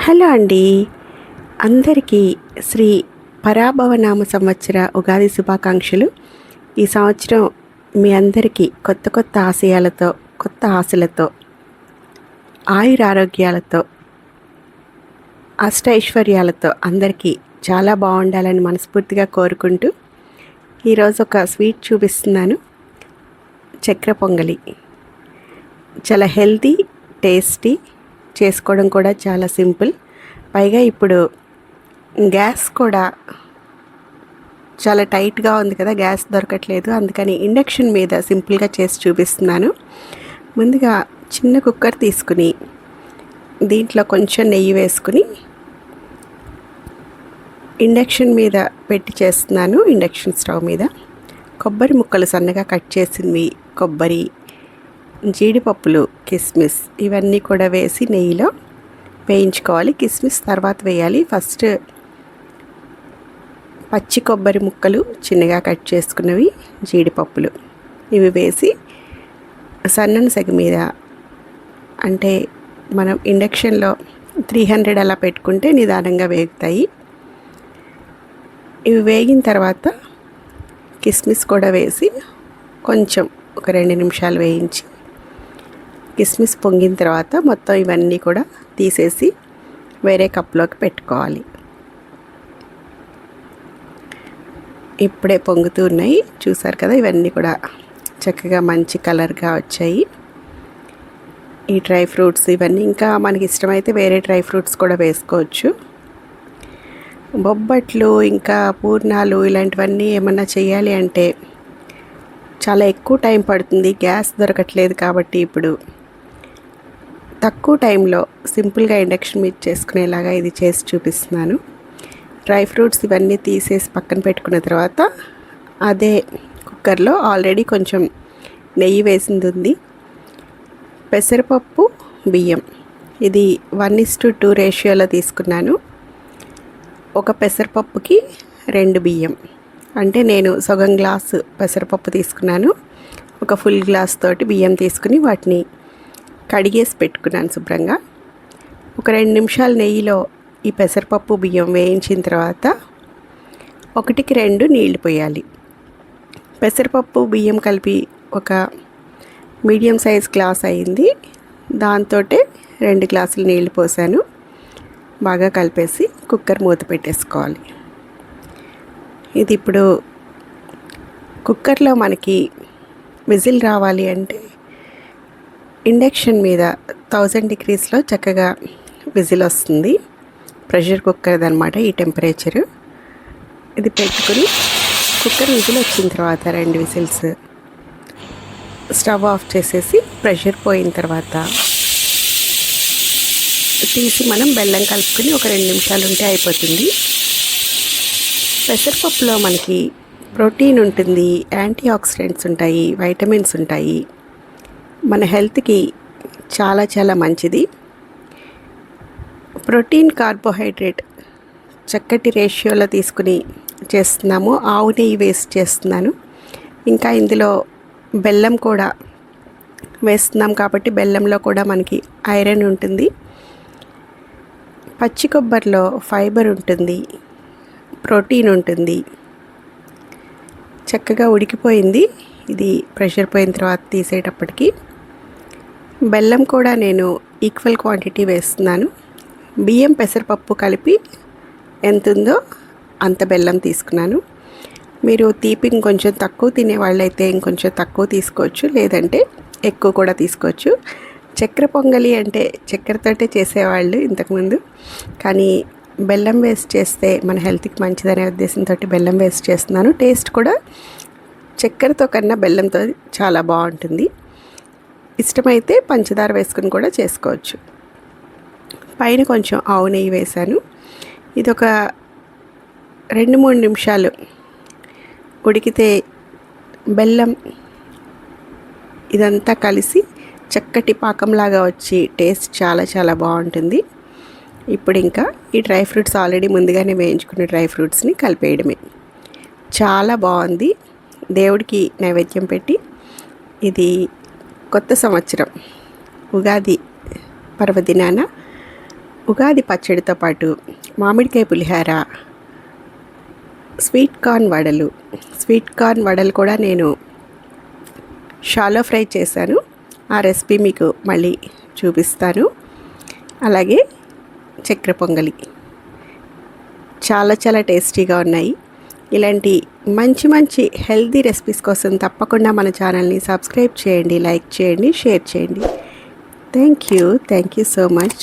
Hello అండి. అందరికీ శ్రీ పరాభవనామ సంవత్సర ఉగాది శుభాకాంక్షలు. ఈ సంవత్సరం మీ అందరికీ కొత్త కొత్త ఆశయాలతో, కొత్త ఆశలతో, ఆయురారోగ్యాలతో, అష్టైశ్వర్యాలతో అందరికీ చాలా బాగుండాలని మనస్ఫూర్తిగా కోరుకుంటూ ఈరోజు ఒక స్వీట్ చూపిస్తున్నాను. చక్కెర పొంగలి. చాలా హెల్తీ, టేస్టీ, చేసుకోవడం కూడా చాలా సింపుల్. పైగా ఇప్పుడు గ్యాస్ కూడా చాలా టైట్గా ఉంది కదా, గ్యాస్ దొరకట్లేదు. అందుకని ఇండక్షన్ మీద సింపుల్గా చేసి చూపిస్తున్నాను. ముందుగా చిన్న కుక్కర్ తీసుకుని దీంట్లో కొంచెం నెయ్యి వేసుకుని ఇండక్షన్ మీద పెట్టి చేస్తున్నాను. ఇండక్షన్ స్టవ్ మీద కొబ్బరి ముక్కలు సన్నగా కట్ చేసినవి, కొబ్బరి, జీడిపప్పులు, కిస్మిస్ ఇవన్నీ కూడా వేసి నెయ్యిలో వేయించుకోవాలి. కిస్మిస్ తర్వాత వేయాలి. ఫస్ట్ పచ్చి కొబ్బరి ముక్కలు చిన్నగా కట్ చేసుకున్నవి, జీడిపప్పులు ఇవి వేసి సన్నని సెగ మీద, అంటే మనం ఇండక్షన్లో 300 అలా పెట్టుకుంటే నిదానంగా వేగుతాయి. ఇవి వేగిన తర్వాత కిస్మిస్ కూడా వేసి కొంచెం ఒక 2 నిమిషాలు వేయించి, కిస్మిస్ పొంగిన తర్వాత మొత్తం ఇవన్నీ కూడా తీసేసి వేరే కప్లోకి పెట్టుకోవాలి. ఇప్పుడే పొంగుతూ ఉన్నాయి, చూసారు కదా. ఇవన్నీ కూడా చక్కగా మంచి కలర్గా వచ్చాయి. ఈ డ్రై ఫ్రూట్స్ ఇవన్నీ ఇంకా మనకి ఇష్టమైతే వేరే డ్రై ఫ్రూట్స్ కూడా వేసుకోవచ్చు. బొబ్బట్లు ఇంకా పూర్ణాలు ఇలాంటివన్నీ ఏమన్నా చేయాలి అంటే చాలా ఎక్కువ టైం పడుతుంది. గ్యాస్ దొరకట్లేదు కాబట్టి ఇప్పుడు తక్కువ టైంలో సింపుల్గా ఇండక్షన్ మీద చేసుకునేలాగా ఇది చేసి చూపిస్తున్నాను. డ్రై ఫ్రూట్స్ ఇవన్నీ తీసేసి పక్కన పెట్టుకున్న తర్వాత అదే కుక్కర్లో ఆల్రెడీ కొంచెం నెయ్యి వేసింది ఉంది. పెసరపప్పు, బియ్యం ఇది 1:2 రేషియోలో తీసుకున్నాను. ఒక పెసరపప్పుకి 2 బియ్యం, అంటే నేను సగం గ్లాసు పెసరపప్పు తీసుకున్నాను. ఒక ఫుల్ గ్లాస్ తోటి బియ్యం తీసుకుని వాటిని కడిగేసి పెట్టుకున్నాను శుభ్రంగా. ఒక 2 నిమిషాలు నెయ్యిలో ఈ పెసరపప్పు, బియ్యం వేయించిన తర్వాత 1కి 2 నీళ్లు పోయాలి. పెసరపప్పు, బియ్యం కలిపి ఒక మీడియం సైజ్ గ్లాస్ అయింది. దాంతో 2 గ్లాసులు నీళ్లు పోసాను. బాగా కలిపేసి కుక్కర్ మూత పెట్టేసుకోవాలి. ఇది ఇప్పుడు కుక్కర్లో మనకి విజిల్ రావాలి అంటే ఇండక్షన్ మీద 1000 డిగ్రీస్లో చక్కగా విజిల్ వస్తుంది. ప్రెషర్ కుక్కర్ అనమాట ఈ టెంపరేచరు. ఇది పెట్టుకుని కుక్కర్ విజిల్ వచ్చిన తర్వాత 2 విజిల్స్ స్టవ్ ఆఫ్ చేసేసి ప్రెషర్ పోయిన తర్వాత తీసి మనం బెల్లం కలుపుకొని ఒక 2 నిమిషాలు ఉంటే అయిపోతుంది. పెసరపప్పులో మనకి ప్రోటీన్ ఉంటుంది, యాంటీ ఆక్సిడెంట్స్ ఉంటాయి, వైటమిన్స్ ఉంటాయి. మన హెల్త్కి చాలా చాలా మంచిది. ప్రోటీన్, కార్బోహైడ్రేట్ చక్కటి రేషియోలో తీసుకుని చేస్తున్నాము. ఆవు నెయ్యి వేసి చేస్తున్నాను. ఇంకా ఇందులో బెల్లం కూడా వేస్తున్నాం కాబట్టి బెల్లంలో కూడా మనకి ఐరన్ ఉంటుంది. పచ్చి కొబ్బరిలో ఫైబర్ ఉంటుంది, ప్రోటీన్ ఉంటుంది. చక్కగా ఉడికిపోయింది. ఇది ప్రెషర్ పోయిన తర్వాత తీసేటప్పటికి బెల్లం కూడా నేను ఈక్వల్ క్వాంటిటీ వేస్తున్నాను. బియ్యం, పెసరపప్పు కలిపి ఎంత ఉందో అంత బెల్లం తీసుకున్నాను. మీరు తీపి ఇంకొంచెం తక్కువ తినే వాళ్ళైతే ఇంకొంచెం తక్కువ తీసుకోవచ్చు, లేదంటే ఎక్కువ కూడా తీసుకోవచ్చు. చక్కెర పొంగలి అంటే చక్కెరతోటే చేసేవాళ్ళు ఇంతకుముందు, కానీ బెల్లం వేస్ట్ చేస్తే మన హెల్త్కి మంచిదనే ఉద్దేశంతో బెల్లం వేస్ట్ చేస్తున్నాను. టేస్ట్ కూడా చక్కెరతో కన్నా బెల్లంతో చాలా బాగుంటుంది. ఇష్టమైతే పంచదార వేసుకుని కూడా చేసుకోవచ్చు. పైన కొంచెం ఆవు నెయ్యి వేశాను. ఇది ఒక 2-3 నిమిషాలు ఉడికితే బెల్లం ఇదంతా కలిసి చక్కటి పాకంలాగా వచ్చి టేస్ట్ చాలా చాలా బాగుంటుంది. ఇప్పుడు ఇంకా ఈ డ్రై ఫ్రూట్స్ ఆల్రెడీ ముందుగానే వేయించుకున్న డ్రై ఫ్రూట్స్ని కలిపేయడమే. చాలా బాగుంది. దేవుడికి నైవేద్యం పెట్టి ఇది కొత్త సంవత్సరం ఉగాది పర్వదినాన ఉగాది పచ్చడితో పాటు మామిడికాయ పులిహార, స్వీట్ కార్న్ వడలు కూడా నేను షాలో ఫ్రై చేశాను. ఆ రెసిపీ మీకు మళ్ళీ చూపిస్తాను. అలాగే చక్కెర పొంగలి చాలా చాలా టేస్టీగా ఉన్నాయి. ఇలాంటి మంచి హెల్తీ రెసిపీస్ కోసం తప్పకుండా మన ఛానల్ని సబ్స్క్రైబ్ చేయండి, లైక్ చేయండి, షేర్ చేయండి. Thank you so much.